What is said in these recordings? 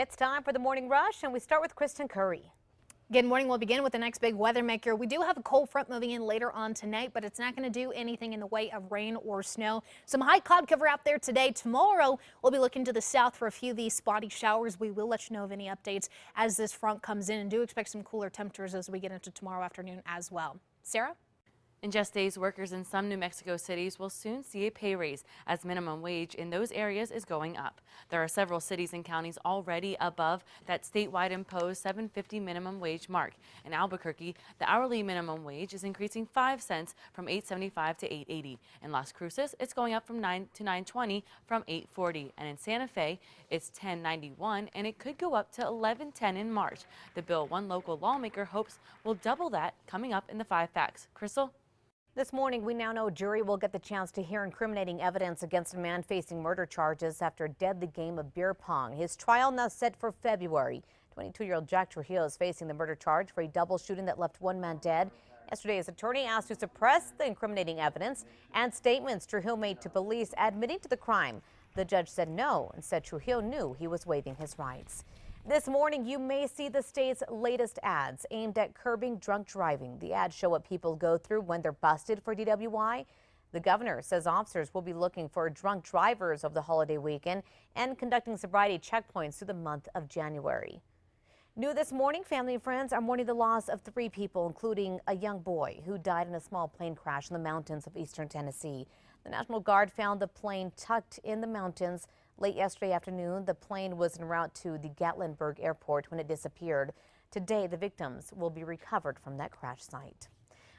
It's time for the morning rush, and we start with Kristen Curry. Good morning. We'll begin with the next big weather maker. We do have a cold front moving in later on tonight, but it's not going to do anything in the way of rain or snow. Some high cloud cover out there today. Tomorrow, we'll be looking to the south for a few of these spotty showers. We will let you know of any updates as this front comes in, and do expect some cooler temperatures as we get into tomorrow afternoon as well. Sarah? In just days, workers in some New Mexico cities will soon see a pay raise as minimum wage in those areas is going up. There are several cities and counties already above that statewide imposed $7.50 minimum wage mark. In Albuquerque, the hourly minimum wage is increasing 5 cents from $8.75 to $8.80. In Las Cruces, it's going up from $9 to $9.20 from $8.40. And in Santa Fe, it's $10.91 and it could go up to $11.10 in March. The bill one local lawmaker hopes will double that coming up in the 5 facts. Crystal? This morning, we now know a jury will get the chance to hear incriminating evidence against a man facing murder charges after a deadly game of beer pong. His trial now set for February. 22-year-old Jack Trujillo is facing the murder charge for a double shooting that left one man dead. Yesterday, his attorney asked to suppress the incriminating evidence and statements Trujillo made to police admitting to the crime. The judge said no and said Trujillo knew he was waiving his rights. This morning, you may see the state's latest ads aimed at curbing drunk driving. The ads show what people go through when they're busted for DWI. The governor says officers will be looking for drunk drivers over the holiday weekend and conducting sobriety checkpoints through the month of January. New this morning, family and friends are mourning the loss of 3 people, including a young boy who died in a small plane crash in the mountains of eastern Tennessee. The National Guard found the plane tucked in the mountains late yesterday afternoon. The plane was en route to the Gatlinburg airport when it disappeared. Today, the victims will be recovered from that crash site.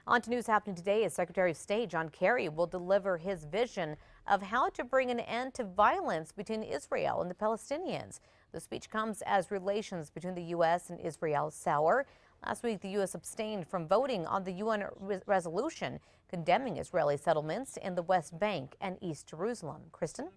On to news happening today as Secretary of State John Kerry will deliver his vision of how to bring an end to violence between Israel and the Palestinians. The speech comes as relations between the U.S. and Israel sour. Last week, the U.S. abstained from voting on the UN resolution condemning Israeli settlements in the West Bank and East Jerusalem. Kristen?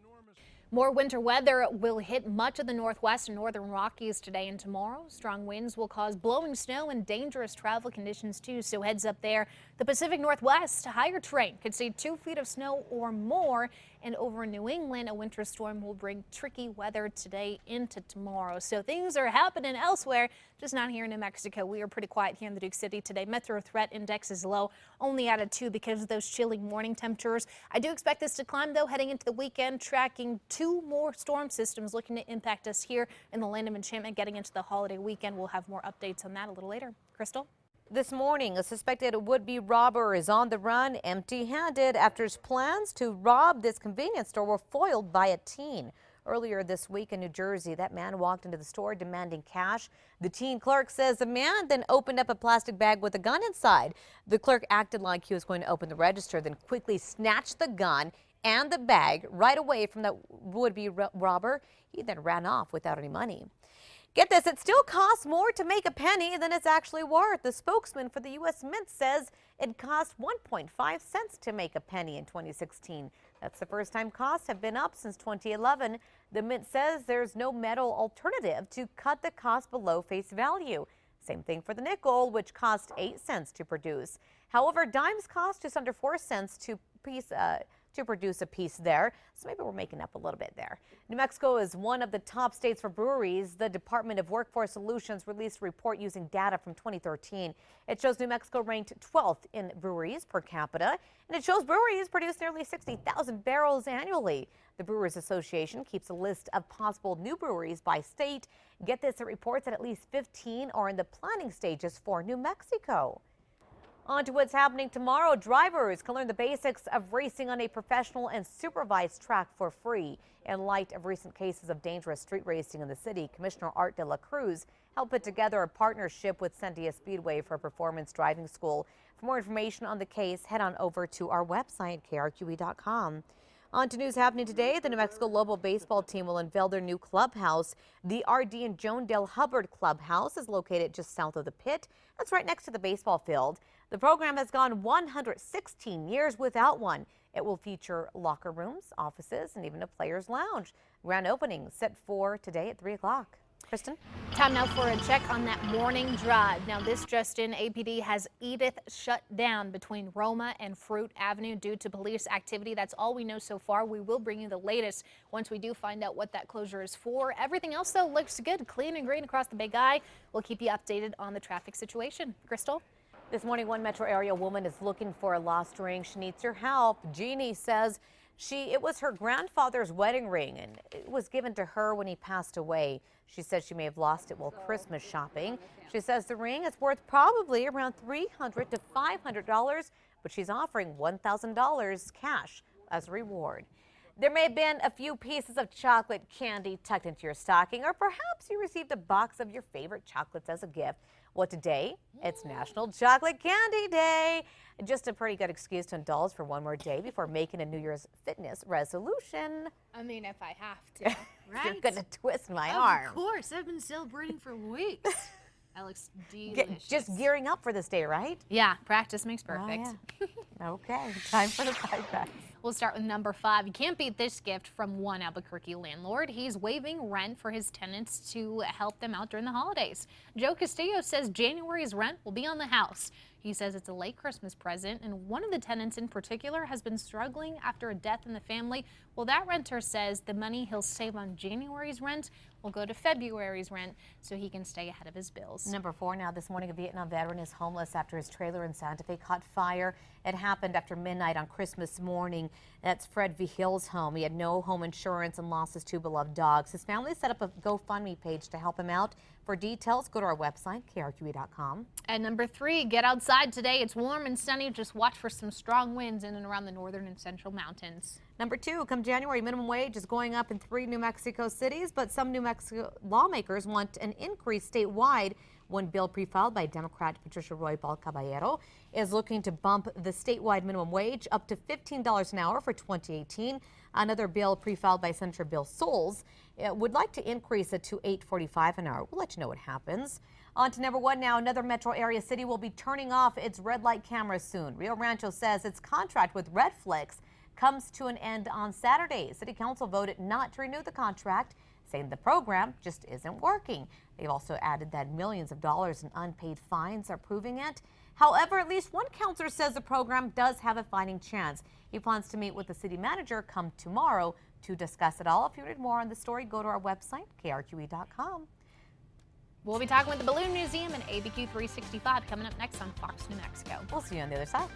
More winter weather will hit much of the Northwest and Northern Rockies today and tomorrow. Strong winds will cause blowing snow and dangerous travel conditions too, so heads up there. The Pacific Northwest, higher terrain could see 2 feet of snow or more. And over in New England, a winter storm will bring tricky weather today into tomorrow. So things are happening elsewhere, just not here in New Mexico. We are pretty quiet here in the Duke City today. Metro threat index is low, only at a 2 because of those chilly morning temperatures. I do expect this to climb though heading into the weekend, tracking 2 more storm systems looking to impact us here in the land of enchantment getting into the holiday weekend. We'll have more updates on that a little later. Crystal? This morning, a suspected would-be robber is on the run empty-handed after his plans to rob this convenience store were foiled by a teen. Earlier this week in New Jersey, that man walked into the store demanding cash. The teen clerk says the man then opened up a plastic bag with a gun inside. The clerk acted like he was going to open the register, then quickly snatched the gun and the bag right away from that would-be robber. He then ran off without any money. Get this, it still costs more to make a penny than it's actually worth. The spokesman for the U.S. Mint says it cost 1.5 cents to make a penny in 2016. That's the first time costs have been up since 2011. The Mint says there's no metal alternative to cut the cost below face value. Same thing for the nickel, which cost 8 cents to produce. However, dimes cost just under 4 cents to produce a piece there, so maybe we're making up a little bit there. New Mexico is one of the top states for breweries. The Department of Workforce Solutions released a report using data from 2013. It shows New Mexico ranked 12th in breweries per capita, and it shows breweries produce nearly 60,000 barrels annually. The Brewers Association keeps a list of possible new breweries by state. Get this, it reports that at least 15 are in the planning stages for New Mexico. On to what's happening tomorrow. Drivers can learn the basics of racing on a professional and supervised track for free. In light of recent cases of dangerous street racing in the city, Commissioner Art de la Cruz helped put together a partnership with Sandia Speedway for a performance driving school. For more information on the case, head on over to our website, KRQE.com. On to news happening today. The New Mexico Lobo baseball team will unveil their new clubhouse. The R.D. and Joan Dale Hubbard Clubhouse is located just south of the pit. That's right next to the baseball field. The program has gone 116 years without one. It will feature locker rooms, offices, and even a player's lounge. Grand opening set for today at 3 o'clock. Kristen? Time now for a check on that morning drive. Now, this just in, APD has Edith shut down between Roma and Fruit Avenue due to police activity. That's all we know so far. We will bring you the latest once we do find out what that closure is for. Everything else, though, looks good, clean and green across the Big I. We'll keep you updated on the traffic situation. Crystal? This morning, one metro area woman is looking for a lost ring. She needs your help. Jeannie says it was her grandfather's wedding ring, and it was given to her when he passed away. She says she may have lost it while Christmas shopping. She says the ring is worth probably around $300 to $500, but she's offering $1,000 cash as a reward. There may have been a few pieces of chocolate candy tucked into your stocking, or perhaps you received a box of your favorite chocolates as a gift. Well, today, it's National Chocolate Candy Day. Just a pretty good excuse to indulge for one more day before making a New Year's fitness resolution. I mean, if I have to, right? You're going to twist my arm. Of course, I've been celebrating for weeks. That looks delicious. Just gearing up for this day, right? Yeah, practice makes perfect. Oh, yeah. Okay, time for the fight back. We'll start with number 5. You can't beat this gift from one Albuquerque landlord. He's waiving rent for his tenants to help them out during the holidays. Joe Castillo says January's rent will be on the house. He says it's a late Christmas present, and one of the tenants in particular has been struggling after a death in the family. Well, that renter says the money he'll save on January's rent will go to February's rent so he can stay ahead of his bills. Number 4 now. This morning, a Vietnam veteran is homeless after his trailer in Santa Fe caught fire. It happened after midnight on Christmas morning. That's Fred Vihil's home. He had no home insurance and lost his 2 beloved dogs. His family set up a GoFundMe page to help him out. For details, go to our website, KRQE.com. And number 3, get outside today. It's warm and sunny. Just watch for some strong winds in and around the northern and central mountains. Number 2, come January, minimum wage is going up in 3 New Mexico cities, but some New Mexico lawmakers want an increase statewide. One bill pre-filed by Democrat Patricia Roy Balcaballero is looking to bump the statewide minimum wage up to $15 an hour for 2018. Another bill pre-filed by Senator Bill Souls would like to increase it to $8.45 an hour. We'll let you know what happens. On to number 1 now. Another metro area city will be turning off its red light cameras soon. Rio Rancho says its contract with Redflix comes to an end on Saturday. City Council voted not to renew the contract, saying the program just isn't working. They've also added that millions of dollars in unpaid fines are proving it. However, at least one counselor says the program does have a fighting chance. He plans to meet with the city manager come tomorrow to discuss it all. If you read more on the story, go to our website, KRQE.com. We'll be talking with the Balloon Museum and ABQ 365 coming up next on Fox New Mexico. We'll see you on the other side.